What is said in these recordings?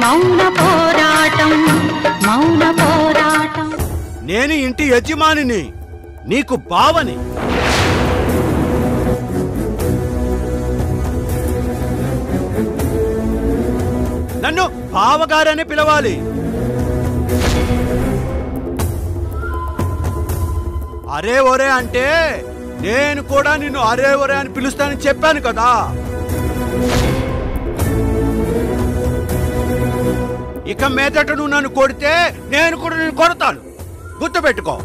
మౌన పోరాటం మౌన పోరాటం. నేను ఇంటి యజమానిని, నీకు బావని. నన్ను బావగారని పిలవాలి. అరే ఒరే అంటే నేను కూడా నిన్ను అరే ఒరే అని పిలుస్తానని చెప్పాను కదా. ఇక మీదట నువ్వు నన్ను కొడితే నేను కూడా నిన్ను కొడతాను, గుర్తుపెట్టుకో.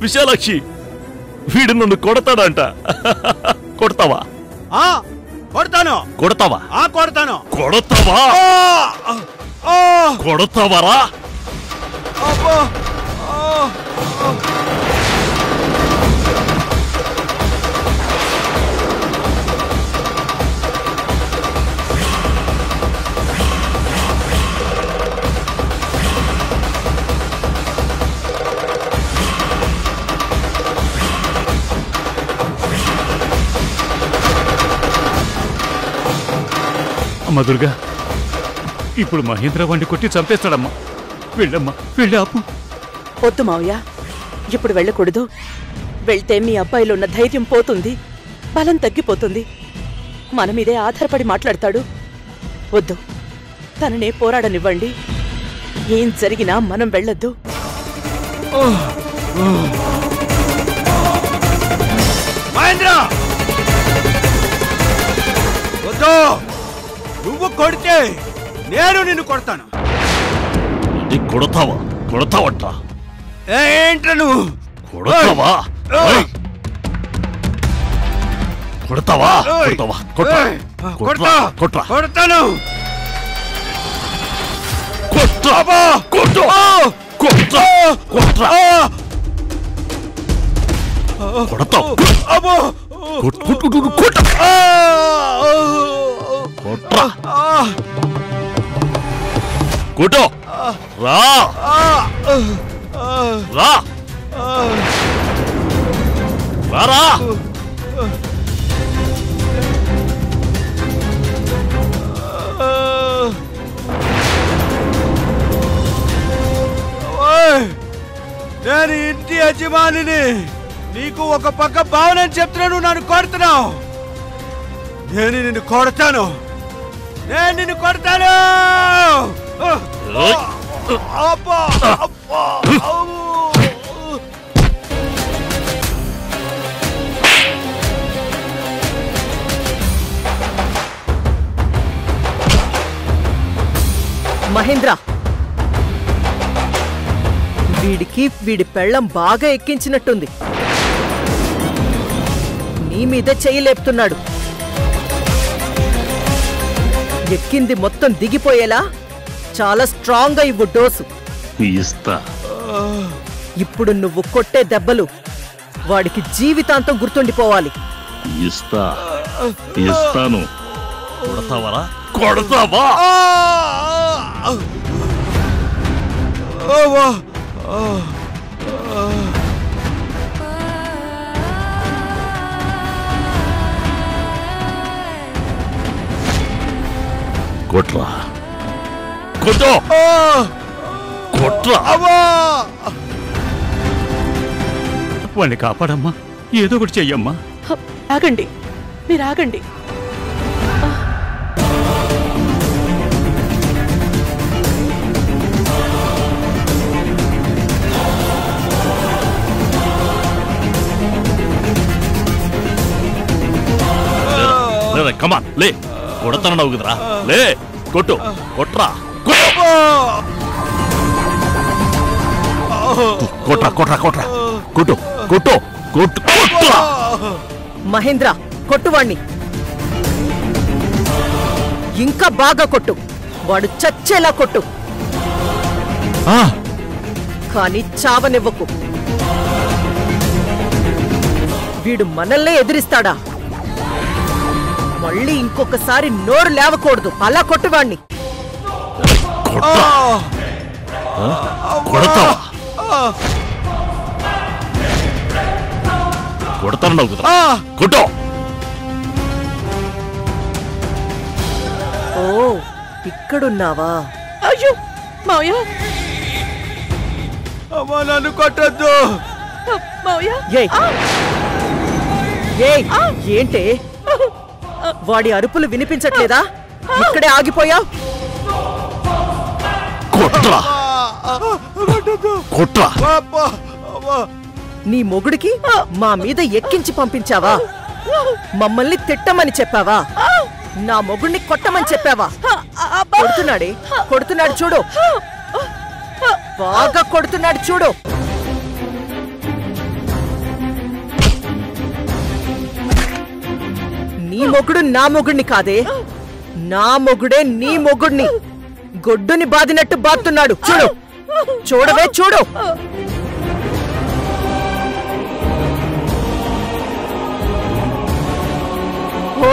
విశాలాక్షి, వీడు నన్ను కొడతాడంట. కొడతావా? కొడతాను. కొడతావా? కొడతాను. కొడతావా? కొడతావరా? అమ్మా దుర్గా, ఇప్పుడు మహేంద్ర వాణ్ణి కొట్టి చంపేస్తాడమ్మా. వెళ్ళమ్మా, వెళ్ళి ఆపు. వద్దు మావయ్య, ఇప్పుడు వెళ్ళకూడదు. వెళ్తే మీ అబ్బాయిలో ఉన్న ధైర్యం పోతుంది, బలం తగ్గిపోతుంది. మన మీదే ఆధారపడి మాట్లాడతాడు. వద్దు, తననే పోరాడనివ్వండి. ఏం జరిగినా మనం వెళ్ళొద్దు. మహేంద్ర, వద్దు. నువ్వు కొడితే నేను నిన్ను కొడతాను. కొడతావా? కొడతావట్రా? ఏంట్రా నువ్వు? కొడతావా? కొడతావా? కొడతావా? కొడతా, కొట్రా, కొడతాను. కొట్రా, కొట్టు, కొట్రా, కొట్రా, కొడతావు. కొట్రా, కొట్టు, రా రా రా. నేను ఇంటి యజమానిని, నీకు ఒక పక్క బావనని చెప్తున్నాను, నన్ను కొడుతున్నావు. నేను నిన్ను కొడతాను, నేను నిన్ను కొడతాను. మహేంద్ర, వీడికి వీడి పెళ్ళం బాగా ఎక్కించినట్టుంది. నీ మీద చెయ్యి లేపుతున్నాడు. ఎక్కింది మొత్తం దిగిపోయేలా చాలా స్ట్రాంగ్ గా ఇవ్వు డోసు. ఇస్తా. ఇప్పుడు నువ్వు కొట్టే దెబ్బలు వాడికి జీవితాంతం గుర్తుండిపోవాలి. ఇస్తా, ఇస్తాను. కొడతావరా? కొడతావా? కొట్రా, కొట్టు, కొట్రా. వాణ్ణి కాపాడమ్మా, ఏదో ఒకటి చెయ్యమ్మా. ఆగండి, మీరు ఆగండి. కమాన్, లే. కొడతానన్నావు కదరా, లే. కొట్టు, కొట్రా, కొట్రా, కొట్రా, కొట్రా, కొట్టు, కొట్టు, కొట్టు, కొట్రా. మహేంద్ర, కొట్టువాణ్ణి ఇంకా బాగా కొట్టు. వాడు చచ్చేలా కొట్టు, కానీ చావనివ్వకు. వీడు మనల్నే ఎదిరిస్తాడా? మళ్ళీ ఇంకొకసారి నోరు లేవకూడదు. అలా కొట్టువాణ్ణి. కొడతాను కదా కొట్టో. ఓ ఇక్కడున్నావా? అయ్యో మావయ్య, అమ్మా నన్ను కొట్టొద్దు. మావయ్య. ఏయ్ ఏంటే వాడి అరుపులు వినిపించట్లేదా? ఇక్కడే ఆగిపోయావు. కొట్రా కొట్టొద్దు. కొట్రా. అబ్బా, అబ్బా. నీ మొగుడికి మా మీద ఎక్కించి పంపించావా? మమ్మల్ని తిట్టమని చెప్పావా? నా మొగుడిని కొట్టమని చెప్పావా? కొడుతున్నాడే, కొడుతున్నాడు చూడు, బాగా కొడుతున్నాడు చూడు. నీ మొగుడు నా మొగుడిని కాదే, నా మొగుడే నీ మొగుడిని గొడ్డుని బాదినట్టు బాతున్నాడు చూడు. చూడవే చూడు. ఓ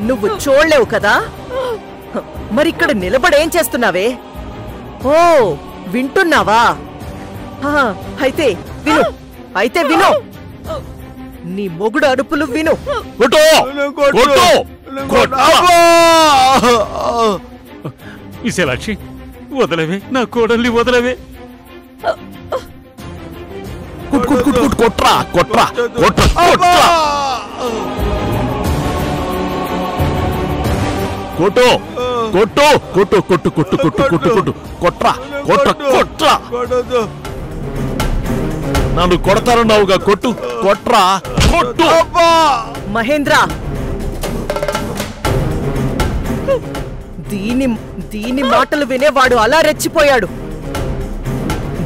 నువ్వు చూడలేవు కదా, మరిక్కడ నిలబడేం చేస్తున్నావే? ఓ వింటున్నావా? అయితే విను, అయితే విను. నీ మొగుడు అరుపులు విను. కొట్టు కొట్టు కొట్టు. విశాలాక్షి వదలవే, నా కోడల్ని వదలవే. కొట్రా కొట్రా కొట్రా కొట్రా కొట్టు కొట్టు కొట్టు కొట్టు కొట్టు కొట్టు కొట్టు కొట్టు కొట్రా కొట్ర కొట్రా. నన్ను కొడతారన్నావుగా, కొట్టు కొట్రా కొట్టు. మహేంద్ర, దీని మాటలు వినేవాడు అలా రెచ్చిపోయాడు.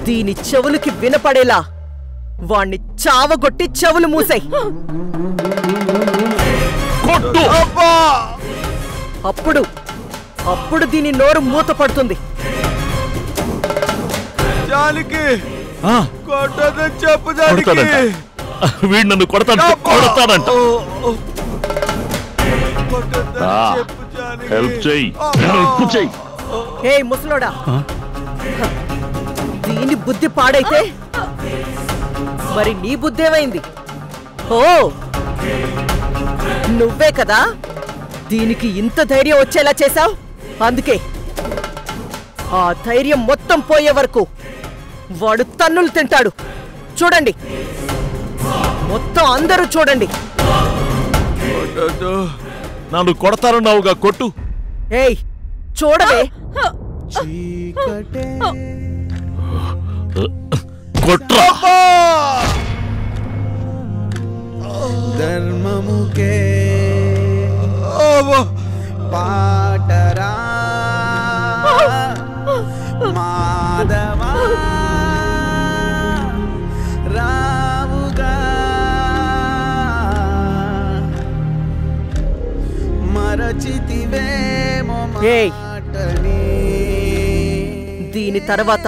దీని చెవులకి వినపడేలా వాణ్ణి చావగొట్టి చెవులు మూసాయి. కొట్టు. అప్పుడు దీని నోరు మూత పడుతుంది. జాలికి కొట్టదని చెప్పు. జాలికి వీడు నన్ను కొడతాడంట. హెల్ప్ చెయ్యి, హెల్ప్ చెయ్యి. హే ముసలోడా, దీని బుద్ధి పాడైతే మరి నీ బుద్ధి ఏమైంది? ఓ నువ్వే కదా దీనికి ఇంత ధైర్యం వచ్చేలా చేశావు. అందుకే ఆ ధైర్యం మొత్తం పోయే వరకు వాడు తన్నులు తింటాడు. చూడండి, మొత్తం అందరూ చూడండి. నన్ను కొడతారన్నావుగా, కొట్టు. ఏయ్ చూడవే. కొట్రా. ధర్మముకే పాటరా మాధవా రావుగా మరచితివేమో మాటని. దీని తర్వాత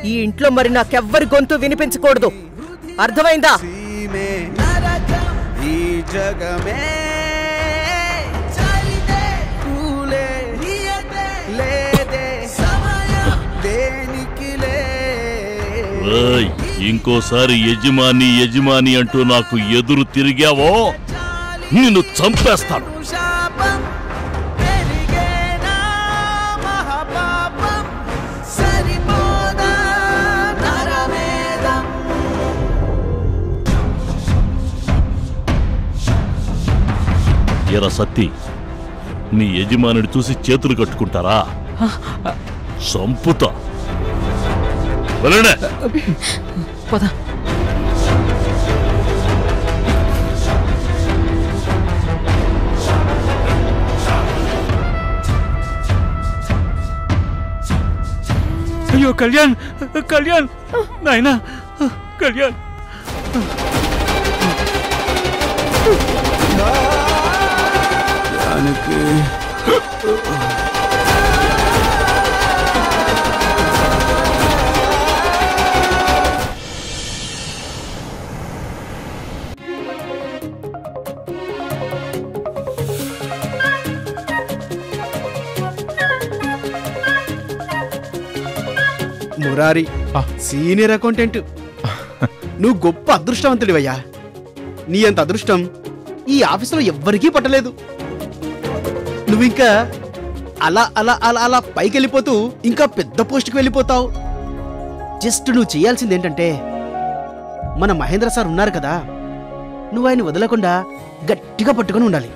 ఈ ఇంట్లో మరి నాకెవ్వరి గొంతు వినిపించకూడదు. అర్థమైందా? ఈ జగమే కూలే లేదే సమయం దేనికి లే. ఇంకోసారి యజమాని యజమాని అంటూ నాకు ఎదురు తిరిగావో నిన్ను చంపేస్తాను. ఎరా సత్తి, నీ యజమానిని చూసి చేతులు కట్టుకుంటారా? సంపుతా. అయ్యో కళ్యాణ్, కళ్యాణ్ నాయనా, కళ్యాణ్. Murari senior accountant. నువ్వు గొప్ప అదృష్టవంతుడివయ్యా. నీ అంత అదృష్టం ఈ ఆఫీసులో ఎవ్వరికీ పట్టలేదు. నువ్వింకా అలా అలా అలా అలా పైకి వెళ్ళిపోతూ ఇంకా పెద్ద పోస్ట్కి వెళ్ళిపోతావు. జస్ట్ నువ్వు చేయాల్సింది ఏంటంటే, మన మహేంద్ర సార్ ఉన్నారు కదా, నువ్వు ఆయన వదలకుండా గట్టిగా పట్టుకొని ఉండాలి.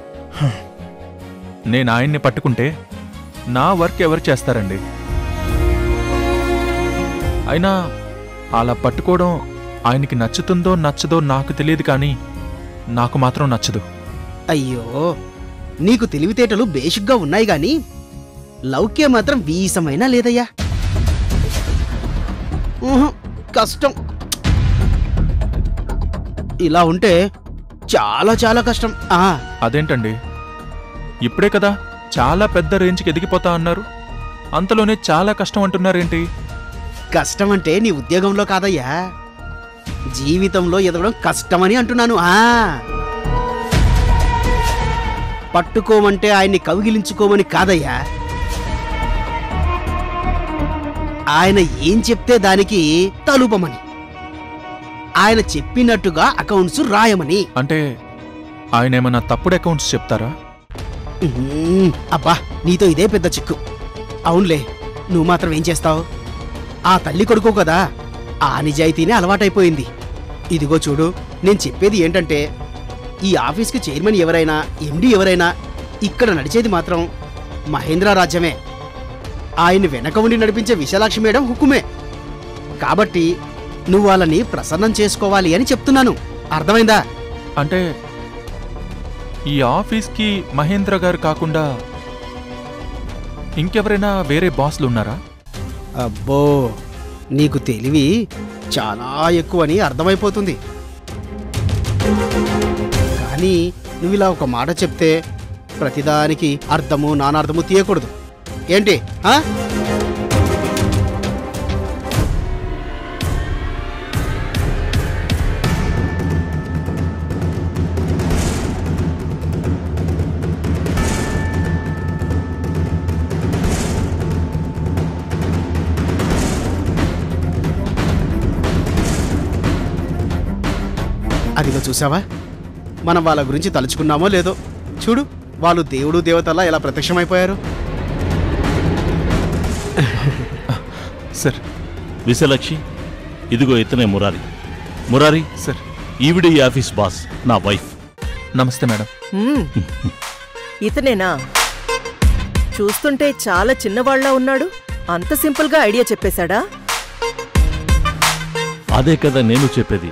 నేను ఆయన్ని పట్టుకుంటే నా వర్క్ ఎవరు చేస్తారండి? అయినా అలా పట్టుకోవడం ఆయనకి నచ్చుతుందో నచ్చదో నాకు తెలియదు, కానీ నాకు మాత్రం నచ్చదు. అయ్యో, నీకు తెలివితేటలు బేసిక్గా ఉన్నాయి గాని లౌక్య మాత్రం వీసమైనా లేదయ్యా. కష్టం. ఇలా ఉంటే చాలా చాలా కష్టం. అదేంటండి, ఇప్పుడే కదా చాలా పెద్ద రేంజ్కి ఎదిగిపోతా అన్నారు, అంతలోనే చాలా కష్టం అంటున్నారేంటి? కష్టం అంటే నీ ఉద్యోగంలో కాదయ్యా, జీవితంలో ఎదగడం కష్టమని అంటున్నాను. పట్టుకోమంటే ఆయన్ని కౌగిలించుకోమని కాదయ్యా, ఆయన ఏం చెప్తే దానికి తలుపమని, ఆయన చెప్పినట్టుగా అకౌంట్స్ రాయమని. అంటే ఆయన ఏమన్నా తప్పుడు అకౌంట్స్ చెప్తారా? అబ్బా, నీతో ఇదే పెద్ద చిక్కు. అవునులే, నువ్వు మాత్రం ఏం చేస్తావు? ఆ తల్లి కొడుకో కదా, ఆ నిజాయితీనే అలవాటైపోయింది. ఇదిగో చూడు, నేను చెప్పేది ఏంటంటే, ఈ ఆఫీస్కి చైర్మన్ ఎవరైనా, ఎండీ ఎవరైనా, ఇక్కడ నడిచేది మాత్రం మహేంద్ర రాజ్యమే. ఆయన్ని వెనక ఉండి నడిపించే విశాలాక్షి మేడం హుకుమే. కాబట్టి నువ్వు వాళ్ళని ప్రసన్నం చేసుకోవాలి అని చెప్తున్నాను. అర్థమైందా? అంటే ఈ ఆఫీస్కి మహేంద్ర గారు కాకుండా ఇంకెవరైనా వేరే బాస్లు ఉన్నారా? అబ్బో, నీకు తెలివి చాలా ఎక్కువని అర్థమైపోతుంది. కానీ నువ్వు ఇలా ఒక మాట చెప్తే ప్రతిదానికి అర్థము నానార్థము తీయకూడదు. ఏంటి? అదిగో చూసావా, మనం వాళ్ళ గురించి తలుచుకున్నామో లేదో, చూడు వాళ్ళు దేవుడు దేవతలా ఎలా ప్రత్యక్షమైపోయారు. సార్. విశాలాక్షి, ఇదిగో ఇతనే మురారి. మురారి సార్, ఈవిడ ఈ ఆఫీస్ బాస్, నా వైఫ్. నమస్తే మేడం. ఇతనేనా? చూస్తుంటే చాలా చిన్నవాళ్లా ఉన్నాడు. అంత సింపుల్గా ఐడియా చెప్పేశాడా? అదే కదా నేను చెప్పేది.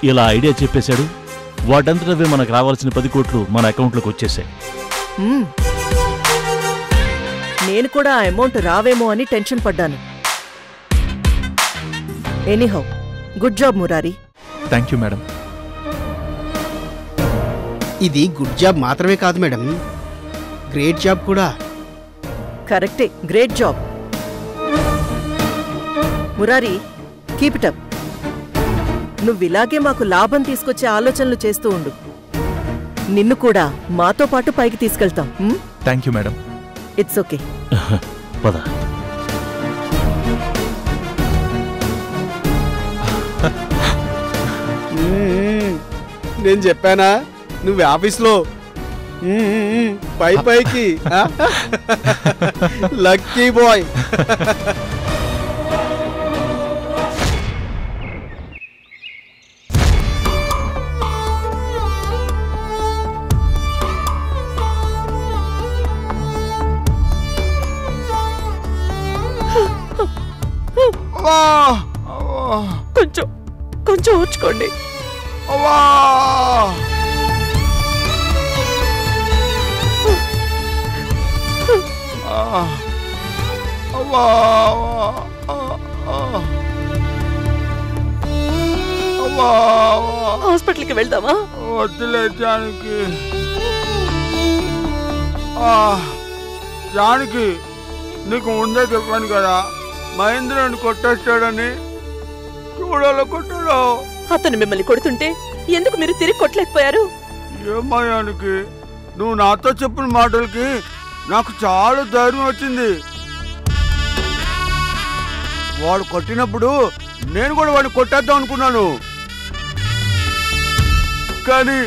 ఇలా ఐడియా చెప్పేశాడు, వాటంతటవే మనకు రావాల్సిన 10 కోట్లు మన అకౌంట్లోకి వచ్చేసాయి. నేను కూడా ఆ అమౌంట్ రావేమో అని టెన్షన్ పడ్డాను. Anyhow, good job Murari. Thank you madam. ఇది గుడ్ జాబ్ మాత్రమే కాదు మేడం, గ్రేట్ జాబ్ కూడా. కరెక్టే, great job. Murari, keep it up. నువ్విలాగే మాకు లాభం తీసుకొచ్చే ఆలోచనలు చేస్తూ ఉండు. నిన్ను కూడా మాతో పాటు పైకి తీసుకెళ్తాం. Thank you madam. It's okay. పద. నేను చెప్పానా నువ్వు ఆఫీస్లో పైకి లక్కీ బాయ్. కొంచెం కొంచెం ఊర్చుకోండి. హాస్పిటల్కి వెళ్దామా? వద్దులే జానకి. జానకి, నీకు ముందే చెప్పాను కదా మహేంద్రని కొట్టేస్తాడని. చూడాలో కొట్టాడో. అతను మిమ్మల్ని కొడుతుంటే ఎందుకు మీరు తిరిగి కొట్టలేకపోయారు? ఏమయ్యానికి, నువ్వు నాతో చెప్పిన మాటలకి నాకు చాలా ధైర్యం వచ్చింది. వాడు కొట్టినప్పుడు నేను కూడా వాడిని కొట్టేద్దాం అనుకున్నాను, కానీ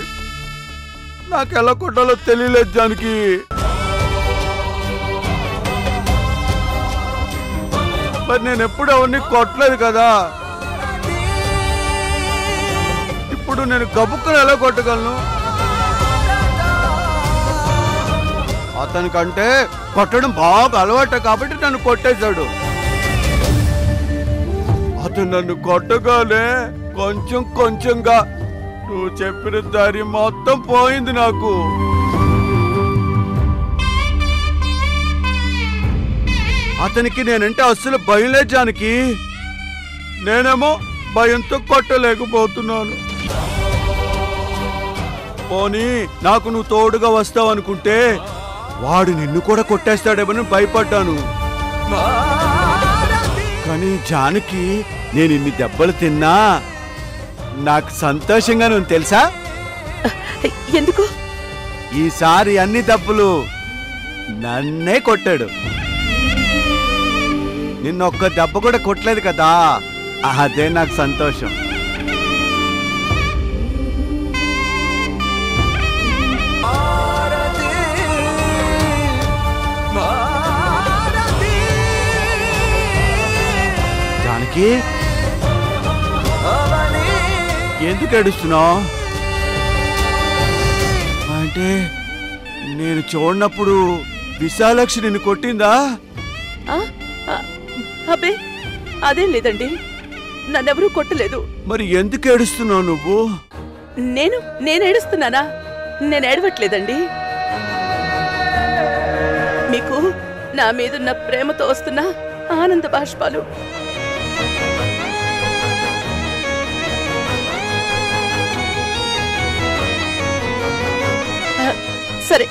నాకు ఎలా కొట్టాలో తెలియలేదు జానకి. మరి నేను ఎప్పుడు అవన్నీ కొట్టలేదు కదా, ఇప్పుడు నేను గబుక్కుని ఎలా కొట్టగలను? అతనికంటే కొట్టడం బాగా అలవాటు కాబట్టి నన్ను కొట్టేశాడు. అతను నన్ను కొట్టగానే కొంచెం కొంచెంగా నువ్వు చెప్పిన దారి మొత్తం పోయింది నాకు. అతనికి నేనంటే అస్సలు భయం లేదు జానకి, నేనేమో భయంతో కొట్టలేకపోతున్నాను. పోనీ నాకు నువ్వు తోడుగా వస్తావు అనుకుంటే వాడు నిన్ను కూడా కొట్టేస్తాడేమని భయపడ్డాను. కానీ జానకి, నేను ఇన్ని దెబ్బలు తిన్నా నాకు సంతోషంగానే ఉంది తెలుసా? ఎందుకు? ఈసారి అన్ని దెబ్బలు నన్నే కొట్టాడు, నిన్నొక్క దెబ్బ కూడా కొట్టలేదు కదా, అదే నాకు సంతోషం. జానకి, ఎందుకు ఏడుస్తున్నావు? అంటే నేను చూడనప్పుడు విశాలాక్షి నిన్ను కొట్టిందా? అబ్బే అదేం లేదండి, నన్నెవరూ కొట్టలేదు. మరి ఎందుకు ఏడుస్తున్నావు నువ్వు? నేను ఏడుస్తున్నానా? నేను ఏడవట్లేదండి. మీకు నా మీదున్న ప్రేమతో వస్తున్న ఆనంద బాష్పాలు. సరే,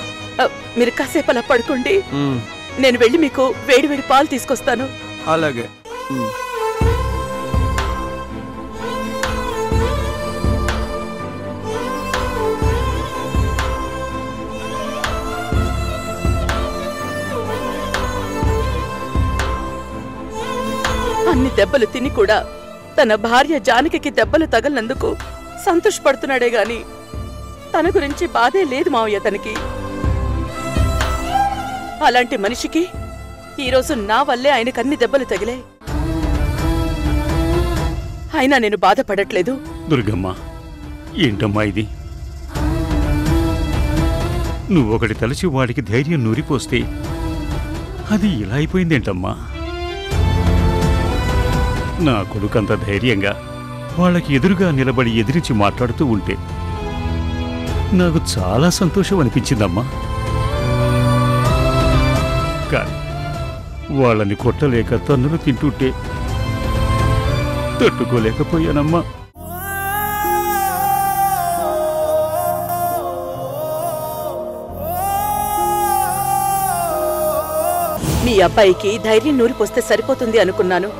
మీరు కాసేపు అలా పడుకోండి, నేను వెళ్ళి మీకు వేడివేడి పాలు తీసుకొస్తాను. అలాగే. అన్ని దెబ్బలు తిని కూడా తన భార్య జానకి దెబ్బలు తగలనందుకు సంతోషపడుతున్నాడే గాని తన గురించి బాధే లేదు మావయ్య తనకి. అలాంటి మనిషికి ఈరోజు నా వల్లే ఆయనకు అన్ని దెబ్బలు తగిలాయి. అయినా నేను బాధపడట్లేదు. దుర్గమ్మ, ఏంటమ్మా ఇది? నువ్వొకటి తలచి వాడికి ధైర్యం నూరిపోస్తే అది ఇలా అయిపోయిందేంటమ్మా? నా కొడుకంత ధైర్యంగా వాళ్ళకి ఎదురుగా నిలబడి ఎదిరించి మాట్లాడుతూ ఉంటే నాకు చాలా సంతోషం అనిపించిందమ్మా. కానీ వాళ్ళని కొట్టలేక తన్నులు తింటుంటే తట్టుకోలేకపోయానమ్మా. మీ అబ్బాయికి ధైర్యం నూరిపోస్తే సరిపోతుంది అనుకున్నాను.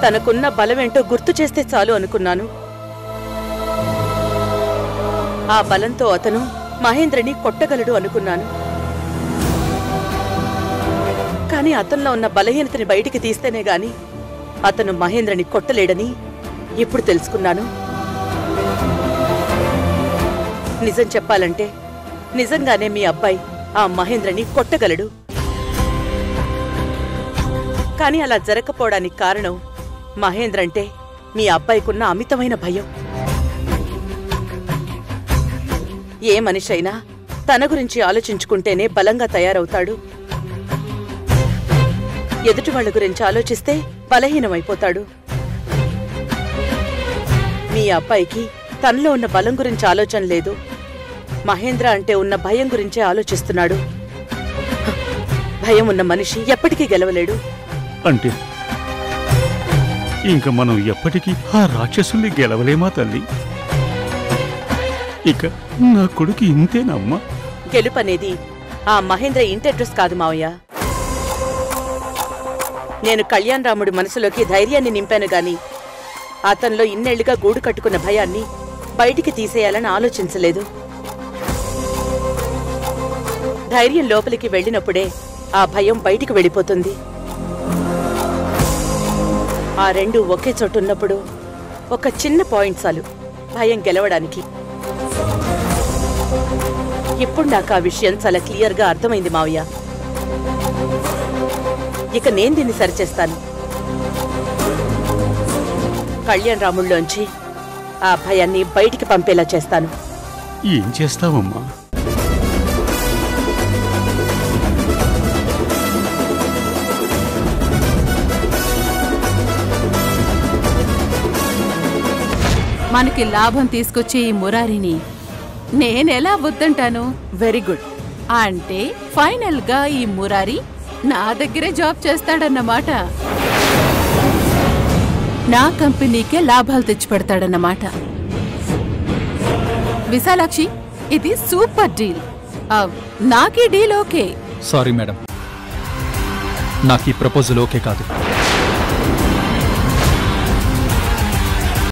తనకున్న బలమేంటో గుర్తు చేస్తే చాలు అనుకున్నాను. ఆ బలంతో అతను మహేంద్రని కొట్టగలడు అనుకున్నాను. కానీ అతనిలో ఉన్న బలహీనతని బయటికి తీస్తేనే గాని అతను మహేంద్రని కొట్టలేడని ఇప్పుడు తెలుసుకున్నాను. నిజం చెప్పాలంటే నిజంగానే మీ అబ్బాయి ఆ మహేంద్రని కొట్టగలడు. కానీ అలా జరగకపోవడానికి కారణం మహేంద్ర అంటే మీ అబ్బాయికున్న అమితమైన భయం. ఏ మనిషి అయినా తన గురించి ఆలోచించుకుంటేనే బలంగా తయారవుతాడు. ఎదుటి వాళ్ళ గురించి ఆలోచిస్తే బలహీనమైపోతాడు. మీ అబ్బాయికి తనలో ఉన్న బలం గురించి ఆలోచన లేదు. మహేంద్ర అంటే ఉన్న భయం గురించే ఆలోచిస్తున్నాడు. భయం ఉన్న మనిషి ఎప్పటికీ గెలవలేడు. అంటే ఇంక మనం ఎప్పటికీ ఆ రాక్షసుల్ని గెలవలేమా తల్లి? ఇక నా కొడుకు ఇంతేనమ్మా? గెలుపనేది ఆ మహేంద్ర ఇంటి అడ్రస్ కాదు మావయ్య. నేను కళ్యాణ్ రాముడి మనసులోకి ధైర్యాన్ని నింపాను గాని అతనిలో ఇన్నేళ్లుగా గూడు కట్టుకున్న భయాన్ని బయటికి తీసేయాలని ఆలోచించలేదు. ధైర్యం లోపలికి వెళ్ళినప్పుడే ఆ భయం బయటికి వెళ్ళిపోతుంది. ఆ రెండు ఒకే చోటు ఉన్నప్పుడు ఒక చిన్న పాయింట్ చాలు భయం గెలవడానికి. ఇప్పుడు నాకు ఆ విషయం చాలా క్లియర్గా అర్థమైంది మావయ్య. ఇక నేను దీన్ని సరిచేస్తాను. కళ్యాణ్ రాముల్లోంచి ఆ భయాన్ని బయటికి పంపేలా చేస్తాను. ఏం చేస్తావమ్మా? మనకి లాభం తీసుకొచ్చే ఈ మురారిని నేనెలా వద్దంటాను? Very good. అంటే ఫైనల్ గా ఈ మురారి నా దగ్గరే జాబ్ చేస్తాడన్నమాట. నా కంపెనీకే లాభాలు తెచ్చిపెడతాడన్నమాట. విశాలాక్షి, ఇది సూపర్ డీల్. నాకీ డీల్ ఓకే. సారీ మేడం, నాకు ఈ ప్రపోజల్ ఓకే కాదు.